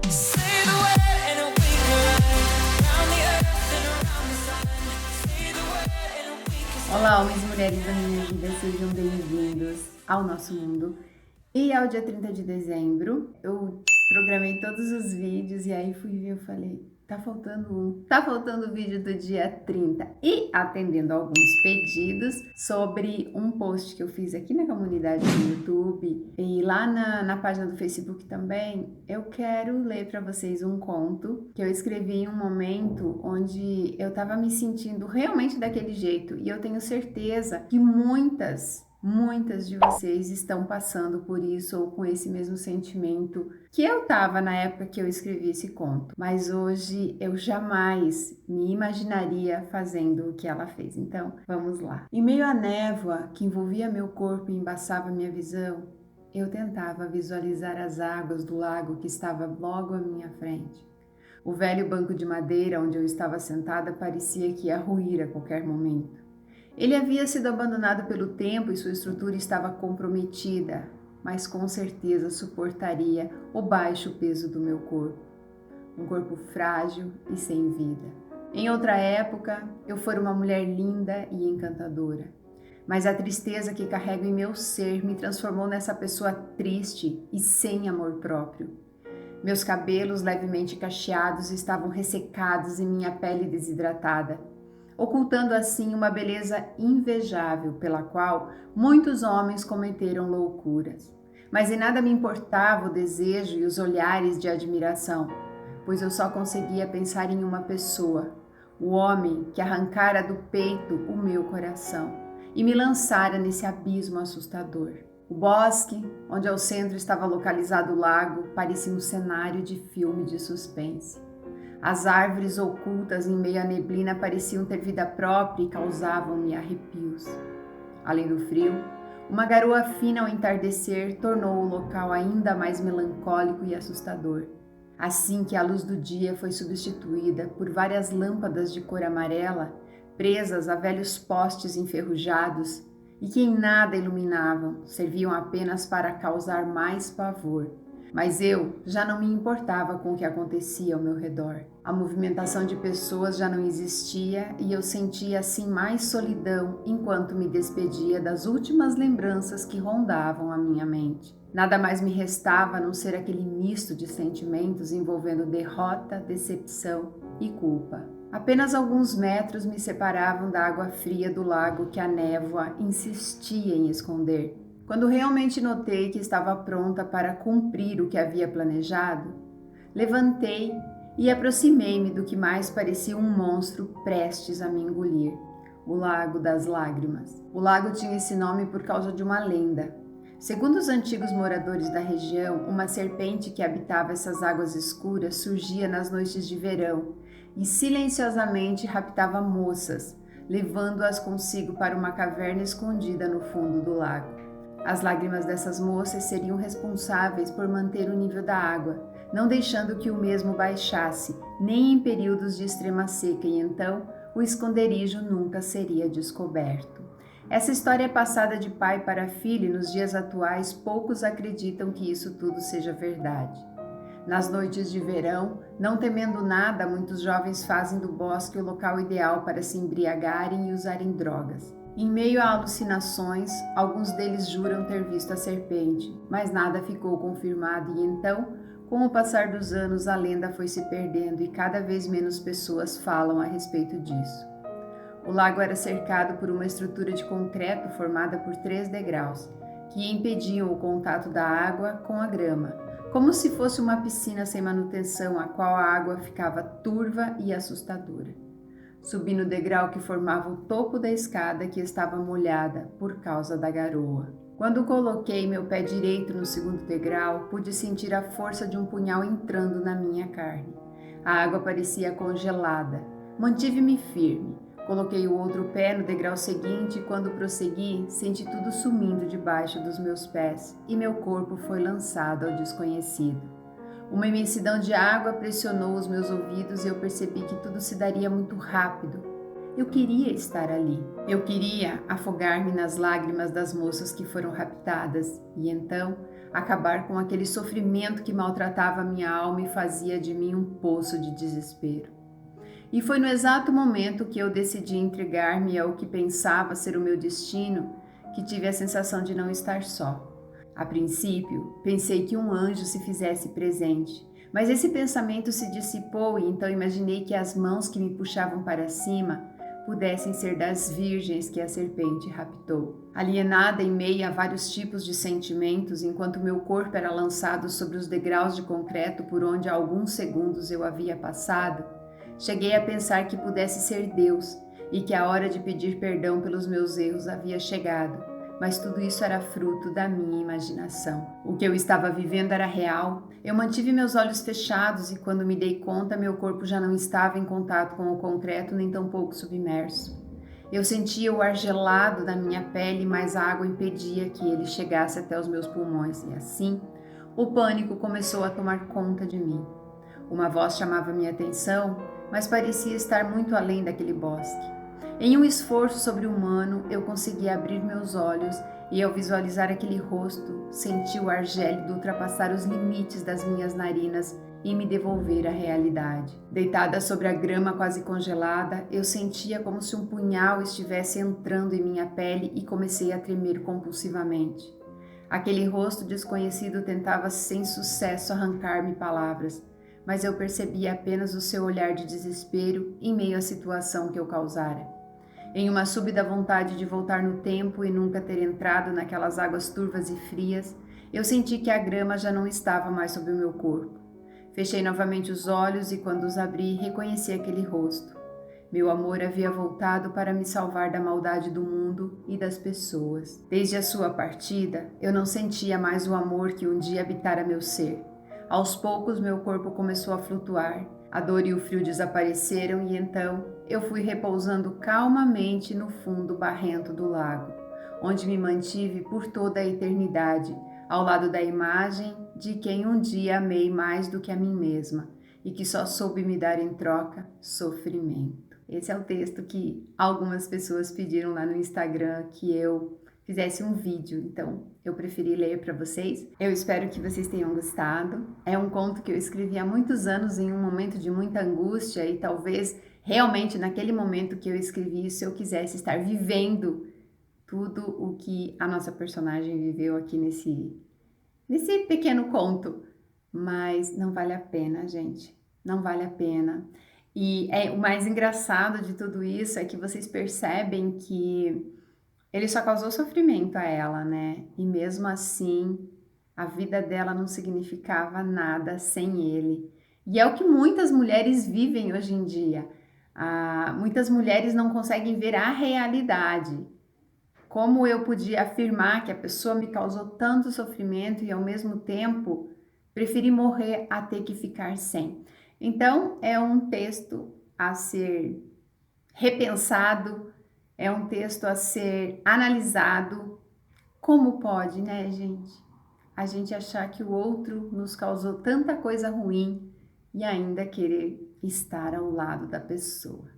Say the word and we can run round the earth and around the sun. Say the word and we can. Olá, homens e mulheres da minha vida, sejam bem-vindos ao nosso mundo. E ao dia 30 de dezembro, eu programei todos os vídeos e aí fui ver, eu falei, tá faltando o vídeo do dia 30. E atendendo a alguns pedidos sobre um post que eu fiz aqui na comunidade do YouTube e lá na página do Facebook também, eu quero ler para vocês um conto que eu escrevi em um momento onde eu tava me sentindo realmente daquele jeito e eu tenho certeza que muitas de vocês estão passando por isso ou com esse mesmo sentimento que eu tava na época que eu escrevi esse conto, mas hoje eu jamais me imaginaria fazendo o que ela fez. Então, vamos lá. Em meio à névoa que envolvia meu corpo e embaçava minha visão, eu tentava visualizar as águas do lago que estava logo à minha frente. O velho banco de madeira onde eu estava sentada parecia que ia ruir a qualquer momento. Ele havia sido abandonado pelo tempo e sua estrutura estava comprometida, mas com certeza suportaria o baixo peso do meu corpo. Um corpo frágil e sem vida. Em outra época, eu fora uma mulher linda e encantadora, mas a tristeza que carrego em meu ser me transformou nessa pessoa triste e sem amor próprio. Meus cabelos levemente cacheados estavam ressecados e minha pele desidratada, ocultando assim uma beleza invejável pela qual muitos homens cometeram loucuras. Mas em nada me importava o desejo e os olhares de admiração, pois eu só conseguia pensar em uma pessoa, o homem que arrancara do peito o meu coração e me lançara nesse abismo assustador. O bosque, onde ao centro estava localizado o lago, parecia um cenário de filme de suspense. As árvores ocultas em meio à neblina pareciam ter vida própria e causavam-me arrepios. Além do frio, uma garoa fina ao entardecer tornou o local ainda mais melancólico e assustador. Assim que a luz do dia foi substituída por várias lâmpadas de cor amarela, presas a velhos postes enferrujados e que em nada iluminavam, serviam apenas para causar mais pavor. Mas eu já não me importava com o que acontecia ao meu redor. A movimentação de pessoas já não existia e eu sentia assim mais solidão enquanto me despedia das últimas lembranças que rondavam a minha mente. Nada mais me restava a não ser aquele misto de sentimentos envolvendo derrota, decepção e culpa. Apenas alguns metros me separavam da água fria do lago que a névoa insistia em esconder. Quando realmente notei que estava pronta para cumprir o que havia planejado, levantei e aproximei-me do que mais parecia um monstro prestes a me engolir, o Lago das Lágrimas. O lago tinha esse nome por causa de uma lenda. Segundo os antigos moradores da região, uma serpente que habitava essas águas escuras surgia nas noites de verão e silenciosamente raptava moças, levando-as consigo para uma caverna escondida no fundo do lago. As lágrimas dessas moças seriam responsáveis por manter o nível da água, não deixando que o mesmo baixasse, nem em períodos de extrema seca, e então o esconderijo nunca seria descoberto. Essa história é passada de pai para filho e nos dias atuais poucos acreditam que isso tudo seja verdade. Nas noites de verão, não temendo nada, muitos jovens fazem do bosque o local ideal para se embriagarem e usarem drogas. Em meio a alucinações, alguns deles juram ter visto a serpente, mas nada ficou confirmado e então, com o passar dos anos, a lenda foi se perdendo e cada vez menos pessoas falam a respeito disso. O lago era cercado por uma estrutura de concreto formada por 3 degraus, que impediam o contato da água com a grama, como se fosse uma piscina sem manutenção, a qual a água ficava turva e assustadora. Subi no degrau que formava o topo da escada que estava molhada por causa da garoa. Quando coloquei meu pé direito no segundo degrau, pude sentir a força de um punhal entrando na minha carne. A água parecia congelada. Mantive-me firme. Coloquei o outro pé no degrau seguinte e quando prossegui, senti tudo sumindo debaixo dos meus pés e meu corpo foi lançado ao desconhecido. Uma imensidão de água pressionou os meus ouvidos e eu percebi que tudo se daria muito rápido. Eu queria estar ali. Eu queria afogar-me nas lágrimas das moças que foram raptadas. E então, acabar com aquele sofrimento que maltratava minha alma e fazia de mim um poço de desespero. E foi no exato momento que eu decidi entregar-me ao que pensava ser o meu destino que tive a sensação de não estar só. A princípio, pensei que um anjo se fizesse presente, mas esse pensamento se dissipou e então imaginei que as mãos que me puxavam para cima pudessem ser das virgens que a serpente raptou. Alienada em meio a vários tipos de sentimentos, enquanto meu corpo era lançado sobre os degraus de concreto por onde há alguns segundos eu havia passado, cheguei a pensar que pudesse ser Deus e que a hora de pedir perdão pelos meus erros havia chegado, mas tudo isso era fruto da minha imaginação. O que eu estava vivendo era real. Eu mantive meus olhos fechados e quando me dei conta, meu corpo já não estava em contato com o concreto nem tampouco submerso. Eu sentia o ar gelado na minha pele, mas a água impedia que ele chegasse até os meus pulmões e assim, o pânico começou a tomar conta de mim. Uma voz chamava minha atenção, mas parecia estar muito além daquele bosque. Em um esforço sobre-humano, eu consegui abrir meus olhos e, ao visualizar aquele rosto, senti o ar gélido ultrapassar os limites das minhas narinas e me devolver à realidade. Deitada sobre a grama quase congelada, eu sentia como se um punhal estivesse entrando em minha pele e comecei a tremer compulsivamente. Aquele rosto desconhecido tentava sem sucesso arrancar-me palavras, mas eu percebia apenas o seu olhar de desespero em meio à situação que eu causara. Em uma súbita vontade de voltar no tempo e nunca ter entrado naquelas águas turvas e frias, eu senti que a grama já não estava mais sobre o meu corpo. Fechei novamente os olhos e quando os abri, reconheci aquele rosto. Meu amor havia voltado para me salvar da maldade do mundo e das pessoas. Desde a sua partida, eu não sentia mais o amor que um dia habitara meu ser. Aos poucos, meu corpo começou a flutuar. A dor e o frio desapareceram e então eu fui repousando calmamente no fundo barrento do lago, onde me mantive por toda a eternidade, ao lado da imagem de quem um dia amei mais do que a mim mesma e que só soube me dar em troca sofrimento. Esse é o texto que algumas pessoas pediram lá no Instagram que eu fizesse um vídeo, então eu preferi ler para vocês. Eu espero que vocês tenham gostado. É um conto que eu escrevi há muitos anos em um momento de muita angústia e talvez realmente naquele momento que eu escrevi isso eu quisesse estar vivendo tudo o que a nossa personagem viveu aqui nesse pequeno conto. Mas não vale a pena, gente. Não vale a pena. E o mais engraçado de tudo isso é que vocês percebem que ele só causou sofrimento a ela, né? E mesmo assim, a vida dela não significava nada sem ele. E é o que muitas mulheres vivem hoje em dia. Muitas mulheres não conseguem ver a realidade. Como eu podia afirmar que a pessoa me causou tanto sofrimento e ao mesmo tempo preferi morrer a ter que ficar sem. Então, é um texto a ser repensado, é um texto a ser analisado. Como pode, né, gente? A gente achar que o outro nos causou tanta coisa ruim e ainda querer estar ao lado da pessoa.